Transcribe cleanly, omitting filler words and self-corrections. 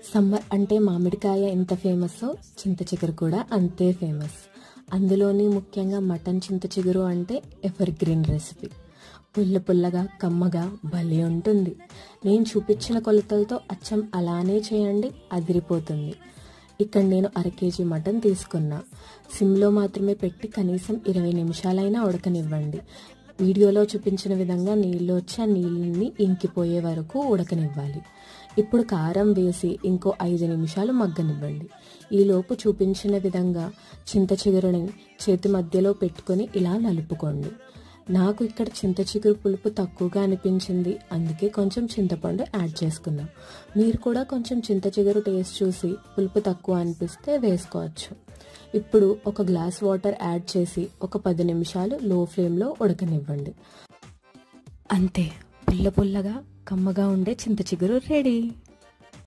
Summer అంటే మామిడికాయ ఎంత ఫేమస్సో చింత చిగురు కూడా అంతే ఫేమస్. అందులోని ముఖ్యంగా మటన్ చింత చిగురు అంటే ఎవర్ గ్రీన్ రెసిపీ. పుల్ల పుల్లగా కమ్మగా భలే ఉంటుంది. నేను చూపించిన కొలతలతో అచ్చం అలానే చేయండి, అదిరిపోతుంది. ఇక్కడ నేను 1/2 కేజీ మటన్ తీసుకున్నా. సిమ్లో మాత్రమే పెట్టి కనీసం 20 నిమిషాలైనా ఉడకనివ్వండి. వీడియోలో చూపించిన విధంగా నీళ్ళు వచ్చి ఆ నీళ్ళని ఇంకిపోయే వరకు ఉడకనివ్వాలి. ఇప్పుడు కారం వేసి ఇంకో 5 నిమిషాలు మగ్గనివ్వండి. ఈలోపు చూపించిన విధంగా చింత చిగురుని చేతి మధ్యలో పెట్టుకొని ఇలా నలుపుకోండి. నాకు ఇక్కడ చింత చిగురు పులుపు తక్కువగా అనిపించింది, అందుకే కొంచెం చింతపండు యాడ్ చేసుకున్నాం. మీరు కూడా కొంచెం చింత చిగురు టేస్ట్ చూసి పులుపు తక్కువ అనిపిస్తే వేసుకోవచ్చు. ఇప్పుడు 1 గ్లాస్ వాటర్ యాడ్ చేసి ఒక 10 నిమిషాలు లో ఫ్లేమ్లో ఉడకనివ్వండి. అంతే, పుల్ల పుల్లగా కమ్మగా ఉండే చింత చిగురు రెడీ.